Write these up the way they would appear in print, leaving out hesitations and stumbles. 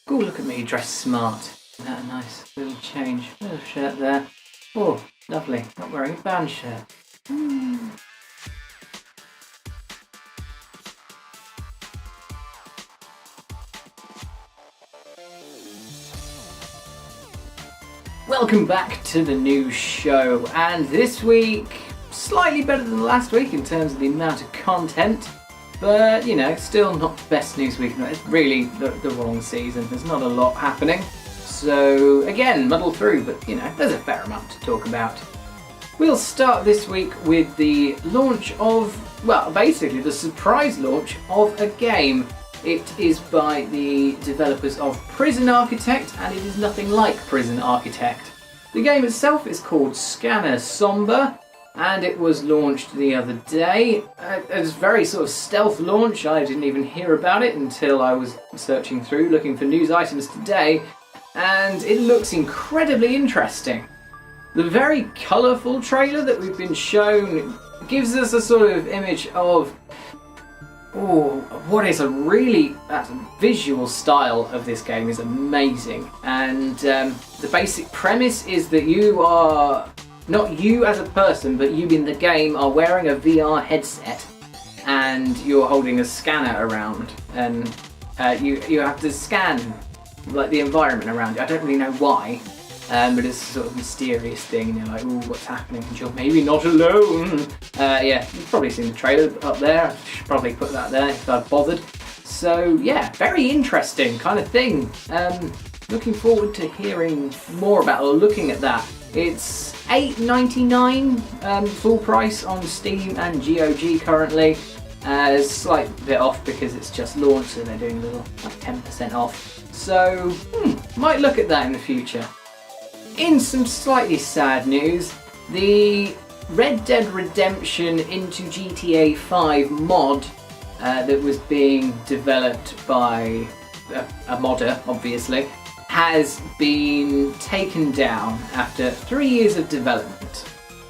Ooh, look at me, dressed smart. Isn't that a nice little change? Little shirt there. Oh, lovely. Not wearing a band shirt. Welcome back to the new show, and this week, slightly better than last week in terms of the amount of content, but, you know, still not the best news week. It's really the wrong season. There's not a lot happening. So, again, muddle through, but, you know, there's a fair amount to talk about. We'll start this week with the launch of, well, basically the surprise launch of a game. It is by the developers of Prison Architect, and it is nothing like Prison Architect. The game itself is called Scanner Sombre, and it was launched the other day. It was a very sort of stealth launch. I didn't even hear about it until I was searching through, looking for news items today, and it looks incredibly interesting. The very colourful trailer that we've been shown gives us a sort of image of what is a really visual style of this game is amazing, and the basic premise is that you are, not you as a person, but you in the game are wearing a VR headset and you're holding a scanner around, and you have to scan like the environment around you. I don't really know why, but it's a sort of mysterious thing, and you're like, ooh, what's happening? And you're maybe not alone. Yeah, you've probably seen the trailer up there. I should probably put that there if I've bothered. So yeah, very interesting kind of thing. Looking forward to hearing more about or looking at that. It's $8.99 full price on Steam and GOG currently. It's a slight bit off because it's just launched, so they're doing a little like 10% off. So might look at that in the future. In some slightly sad news, the Red Dead Redemption into GTA 5 mod that was being developed by a modder, obviously, has been taken down after 3 years of development.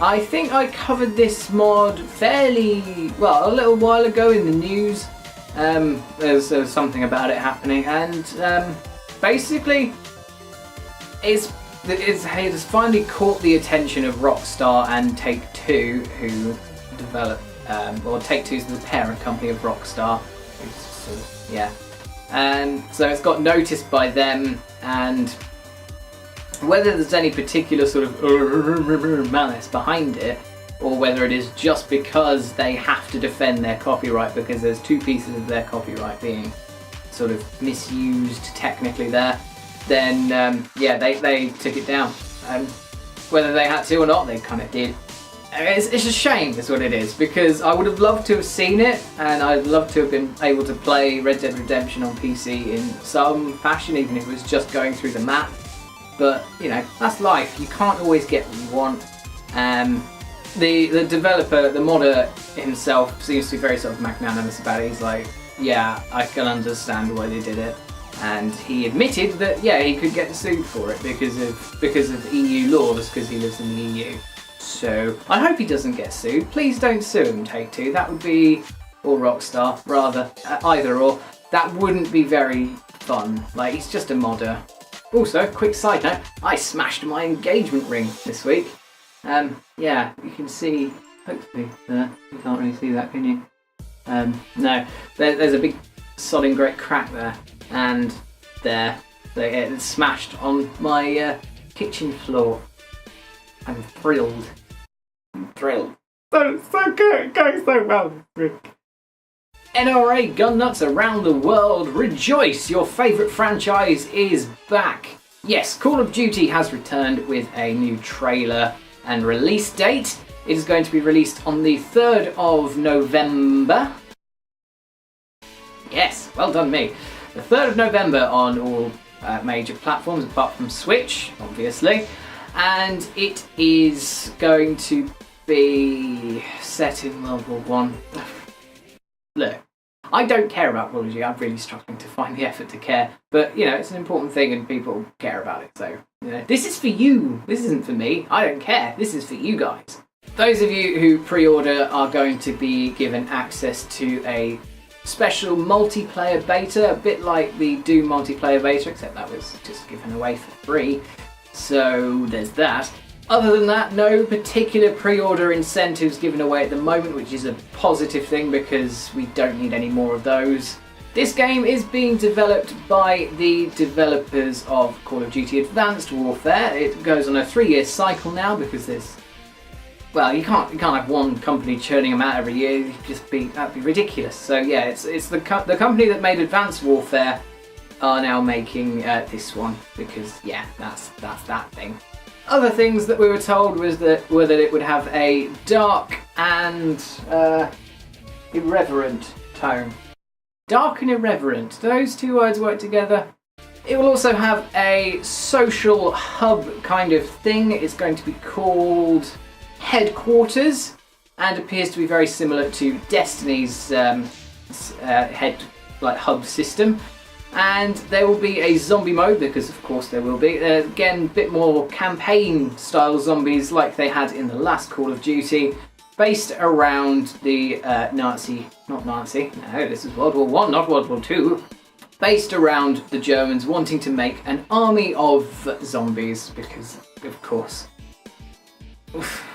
I think I covered this mod fairly, well, a little while ago in the news. There's something about it happening, and basically it has finally caught the attention of Rockstar and Take-Two, who develop, Take-Two is the parent company of Rockstar. And so it's got noticed by them, and whether there's any particular sort of malice behind it, or whether it is just because they have to defend their copyright because there's two pieces of their copyright being sort of misused technically there, then they took it down. Whether they had to or not, they kind of did. It's a shame is what it is, because I would have loved to have seen it, and I'd love to have been able to play Red Dead Redemption on PC in some fashion, even if it was just going through the map. But, you know, that's life. You can't always get what you want. The developer, the modder himself, seems to be very sort of magnanimous about it. He's like, yeah, I can understand why they did it. And he admitted that, yeah, he could get sued for it because of EU laws, because he lives in the EU. So I hope he doesn't get sued. Please don't sue him, Take-Two. That would be, or Rockstar, rather, either or. That wouldn't be very fun. Like, he's just a modder. Also, quick side note, I smashed my engagement ring this week. Yeah, you can see, hopefully, there. You can't really see that, can you? No, there's a big sodding great crack there, and there. So it's smashed on my kitchen floor. I'm thrilled. So good, it goes so well. NRA gun nuts around the world, rejoice! Your favourite franchise is back. Yes, Call of Duty has returned with a new trailer and release date. It is going to be released on the 3rd of November. Yes, well done me. The 3rd of November on all major platforms apart from Switch, obviously. And it is going to be set in World War One. Look, I don't care about Call of Duty. I'm really struggling to find the effort to care. But, you know, it's an important thing and people care about it. So, you know, this is for you. This isn't for me. I don't care. This is for you guys. Those of you who pre-order are going to be given access to a special multiplayer beta, a bit like the Doom multiplayer beta, except that was just given away for free. So there's that. Other than that, no particular pre-order incentives given away at the moment, which is a positive thing because we don't need any more of those. This game is being developed by the developers of Call of Duty Advanced Warfare. It goes on a 3-year cycle now because there's, well, you can't have one company churning them out every year. That'd be ridiculous. So yeah, it's the company that made Advanced Warfare are now making this one because yeah, that's that thing. Other things that we were told were that it would have a dark and irreverent tone. Dark and irreverent, those two words work together. It will also have a social hub kind of thing. It's going to be called Headquarters and appears to be very similar to Destiny's hub system. And there will be a zombie mode, because of course there will be. Again, a bit more campaign style zombies like they had in the last Call of Duty, based around the this is World War I, not World War II. Based around the Germans wanting to make an army of zombies, because of course.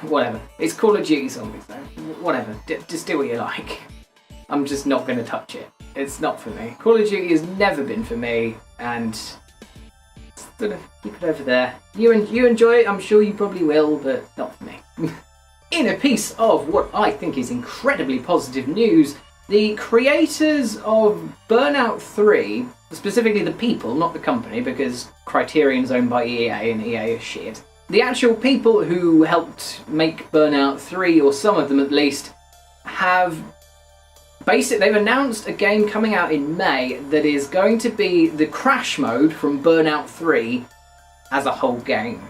Whatever. It's Call of Duty zombies though. Whatever. Just do what you like. I'm just not going to touch it. It's not for me. Call of Duty has never been for me, and sort of keep it over there. You enjoy it, I'm sure you probably will, but not for me. In a piece of what I think is incredibly positive news, the creators of Burnout 3, specifically the people, not the company, because Criterion's owned by EA and EA is shit. The actual people who helped make Burnout 3, or some of them at least, they've announced a game coming out in May that is going to be the crash mode from Burnout 3 as a whole game.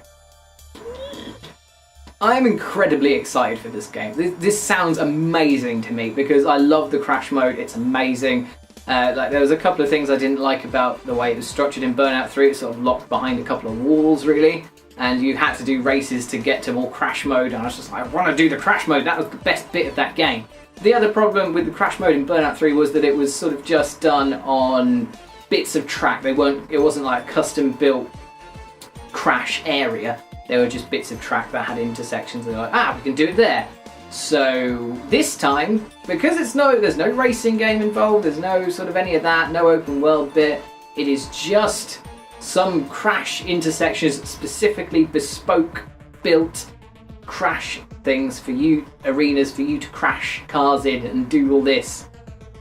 I am incredibly excited for this game. This sounds amazing to me because I love the crash mode. It's amazing. There was a couple of things I didn't like about the way it was structured in Burnout 3. It's sort of locked behind a couple of walls, really, and you had to do races to get to more crash mode. And I was just like, I want to do the crash mode. That was the best bit of that game. The other problem with the crash mode in Burnout 3 was that it was sort of just done on bits of track. It wasn't like a custom built crash area. They were just bits of track that had intersections. And they're like, we can do it there. So this time, because there's no racing game involved, there's no sort of any of that, no open world bit. It is just some crash intersections, specifically bespoke built crash things for you, arenas for you to crash cars in and do all this.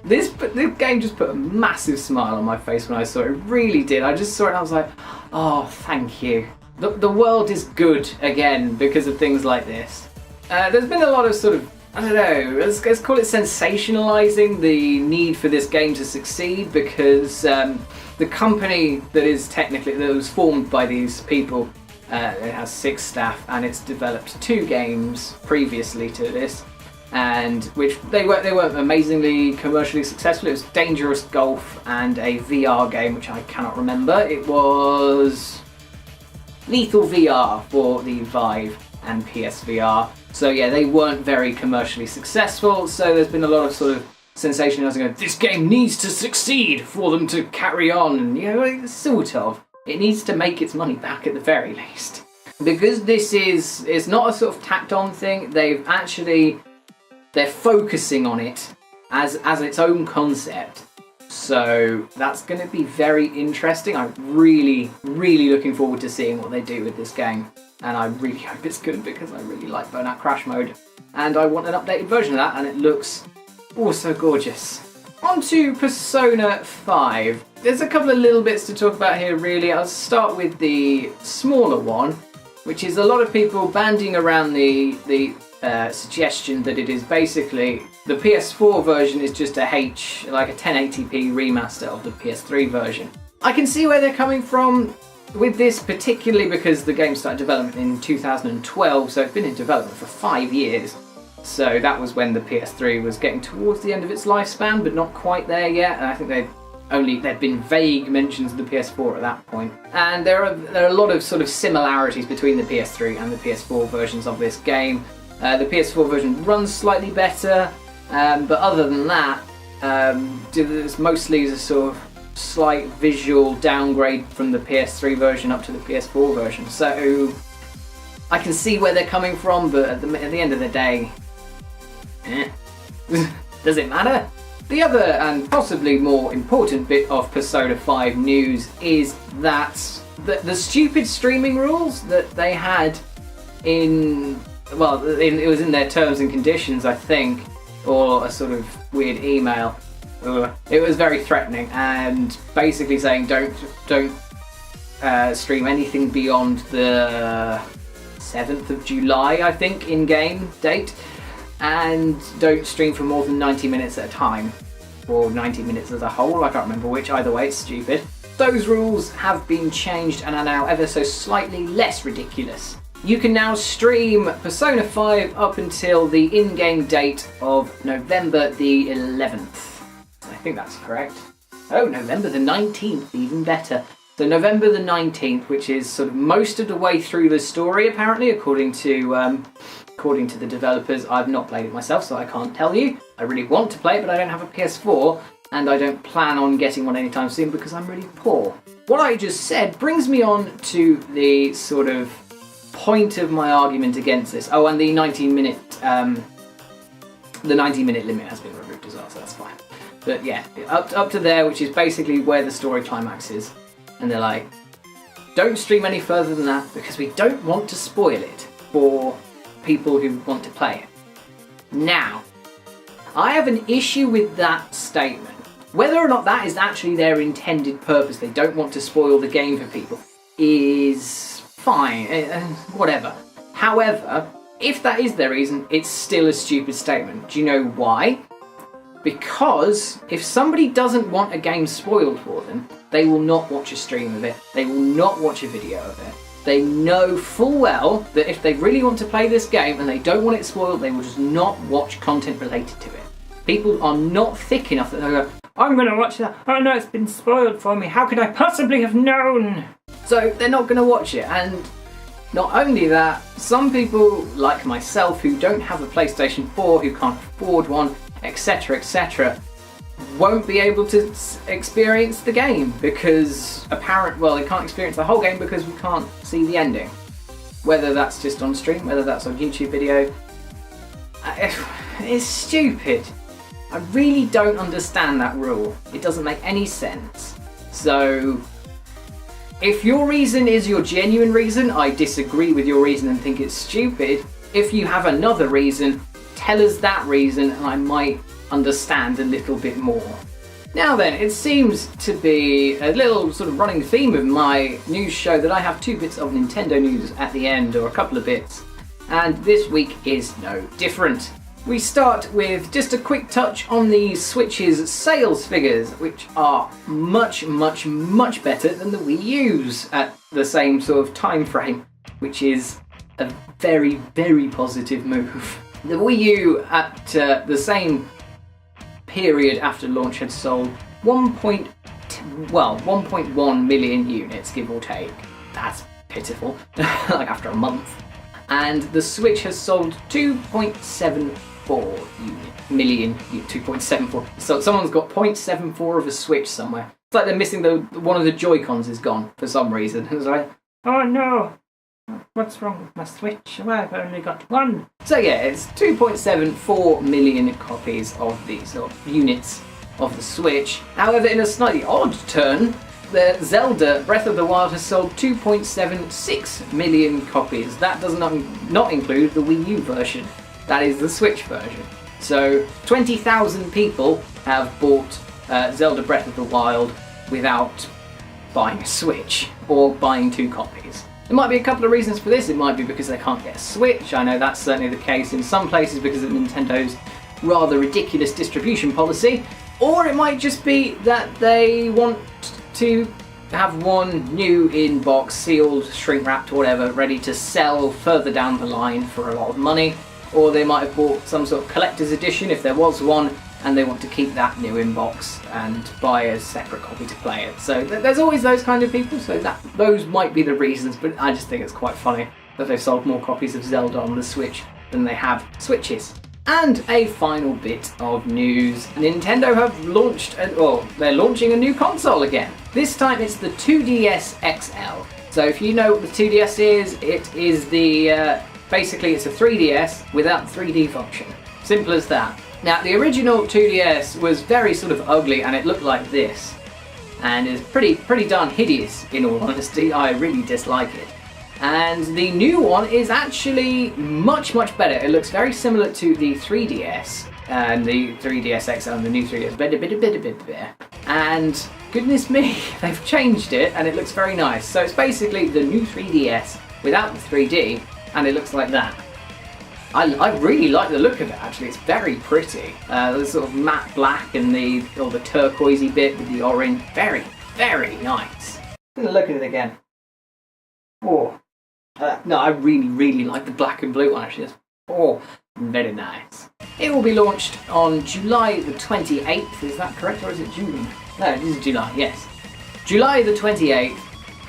This game just put a massive smile on my face when I saw it. It really did. I just saw it and I was like, oh, thank you. The world is good again because of things like this. There's been a lot of sort of, I don't know, let's call it sensationalizing the need for this game to succeed, because the company that was formed by these people, it has 6 staff and it's developed 2 games previously to this, and which they weren't amazingly commercially successful. It was Dangerous Golf and a VR game which I cannot remember. It was Lethal VR for the Vive and PSVR. So yeah, they weren't very commercially successful, so there's been a lot of sort of sensationalizing, this game needs to succeed for them to carry on, and sort of. It needs to make its money back at the very least. Because this is not a sort of tacked on thing, they're focusing on it as its own concept. So that's going to be very interesting. I'm really, really looking forward to seeing what they do with this game. And I really hope it's good because I really like Burnout Crash Mode. And I want an updated version of that, and it looks also gorgeous. On to Persona 5. There's a couple of little bits to talk about here, really. I'll start with the smaller one, which is a lot of people banding around the suggestion that it is basically the PS4 version is just like a 1080p remaster of the PS3 version. I can see where they're coming from with this, particularly because the game started development in 2012, so it's been in development for 5 years. So that was when the PS3 was getting towards the end of its lifespan, but not quite there yet. And I think there'd been vague mentions of the PS4 at that point. And there are a lot of sort of similarities between the PS3 and the PS4 versions of this game. The PS4 version runs slightly better, but other than that, It's mostly a sort of slight visual downgrade from the PS3 version up to the PS4 version. So I can see where they're coming from, but at the end of the day, does it matter? The other and possibly more important bit of Persona 5 news is that the stupid streaming rules that they had it was in their terms and conditions, I think, or a sort of weird email. It was very threatening and basically saying don't stream anything beyond the 7th of July, I think, in-game date, and don't stream for more than 90 minutes at a time, or 90 minutes as a whole, I can't remember which, either way it's stupid. Those rules have been changed and are now ever so slightly less ridiculous. You can now stream Persona 5 up until the in-game date of November the 11th. I think that's correct. Oh, November the 19th, even better. So November the 19th, which is sort of most of the way through the story, apparently, according to the developers. I've not played it myself, so I can't tell you. I really want to play it, but I don't have a PS4, and I don't plan on getting one anytime soon because I'm really poor. What I just said brings me on to the sort of point of my argument against this. Oh, and the 90-minute limit has been removed as well, so that's fine. But yeah, up to there, which is basically where the story climax is. And they're like, don't stream any further than that because we don't want to spoil it for people who want to play it. Now, I have an issue with that statement. Whether or not that is actually their intended purpose, they don't want to spoil the game for people, is fine, whatever. However, if that is their reason, it's still a stupid statement. Do you know why? Because if somebody doesn't want a game spoiled for them, they will not watch a stream of it, they will not watch a video of it. They know full well that if they really want to play this game and they don't want it spoiled, they will just not watch content related to it. People are not thick enough that they'll go, I'm going to watch that, oh no, it's been spoiled for me, how could I possibly have known? So they're not going to watch it, and not only that, some people like myself who don't have a PlayStation 4, who can't afford one, etc, won't be able to experience the game because they can't experience the whole game because we can't see the ending. Whether that's just on stream, whether that's on YouTube video, it's stupid. I really don't understand that rule. It doesn't make any sense. So, if your reason is your genuine reason, I disagree with your reason and think it's stupid. If you have another reason, tell us that reason and I might understand a little bit more. Now then, it seems to be a little sort of running theme of my news show that I have 2 bits of Nintendo news at the end, or a couple of bits, and this week is no different. We start with just a quick touch on the Switch's sales figures, which are much, much, much better than the Wii U's at the same sort of time frame, which is a very, very positive move. The Wii U at the same period after launch had sold 1.1 million units, give or take. That's pitiful, like after a month. And the Switch has sold 2.74 million, 2.74. So someone's got 0.74 of a Switch somewhere. It's like they're missing one of the Joy-Cons is gone for some reason. It's like, oh no, what's wrong with my Switch? Well, I've only got one. So yeah, it's 2.74 million copies of these units of the Switch. However, in a slightly odd turn, the Zelda Breath of the Wild has sold 2.76 million copies. That does not include the Wii U version. That is the Switch version. So 20,000 people have bought Zelda Breath of the Wild without buying a Switch or buying 2 copies. There might be a couple of reasons for this. It might be because they can't get a Switch. I know that's certainly the case in some places because of Nintendo's rather ridiculous distribution policy. Or it might just be that they want to have one new in-box, sealed, shrink-wrapped, whatever, ready to sell further down the line for a lot of money. Or they might have bought some sort of collector's edition if there was one, and they want to keep that new in-box and buy a separate copy to play it. So there's always those kind of people, so those might be the reasons, but I just think it's quite funny that they've sold more copies of Zelda on the Switch than they have Switches. And a final bit of news. Nintendo have launched, they're launching a new console again. This time it's the 2DS XL. So if you know what the 2DS is, it is basically it's a 3DS without the 3D function. Simple as that. Now the original 2DS was very sort of ugly and it looked like this. And is pretty darn hideous in all honesty. I really dislike it. And the new one is actually much better. It looks very similar to the 3DS and the 3DS XL and the new 3DS. And goodness me, they've changed it and it looks very nice. So it's basically the new 3DS without the 3D and it looks like that. I really like the look of it actually, it's very pretty. The sort of matte black and the turquoisey bit with the orange. Very nice. I'm gonna look at it again. Oh. No, I really like the black and blue one actually. Very nice. It will be launched on July the 28th, is that correct or is it June? No, it is July, yes. July the 28th.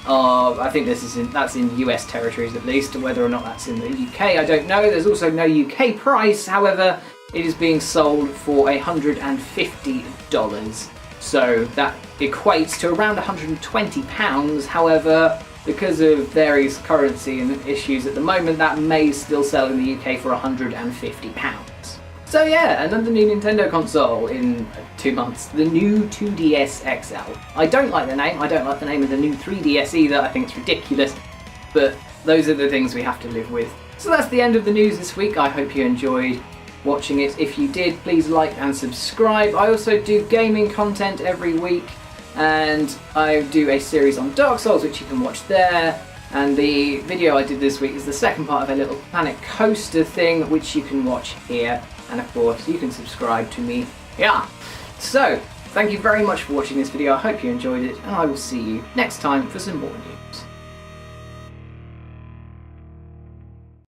I think that's in US territories at least, whether or not that's in the UK I don't know. There's also no UK price, however it is being sold for $150. So that equates to around £120, however because of various currency and issues at the moment, that may still sell in the UK for £150. So yeah, another new Nintendo console in 2 months. The new 2DS XL. I don't like the name. I don't like the name of the new 3DS either. I think it's ridiculous. But those are the things we have to live with. So that's the end of the news this week. I hope you enjoyed watching it. If you did, please like and subscribe. I also do gaming content every week. And I do a series on Dark Souls, which you can watch there. And the video I did this week is the second part of a little Planet Coaster thing, which you can watch here. And of course, you can subscribe to me. Yeah. So, thank you very much for watching this video. I hope you enjoyed it, and I will see you next time for some more news.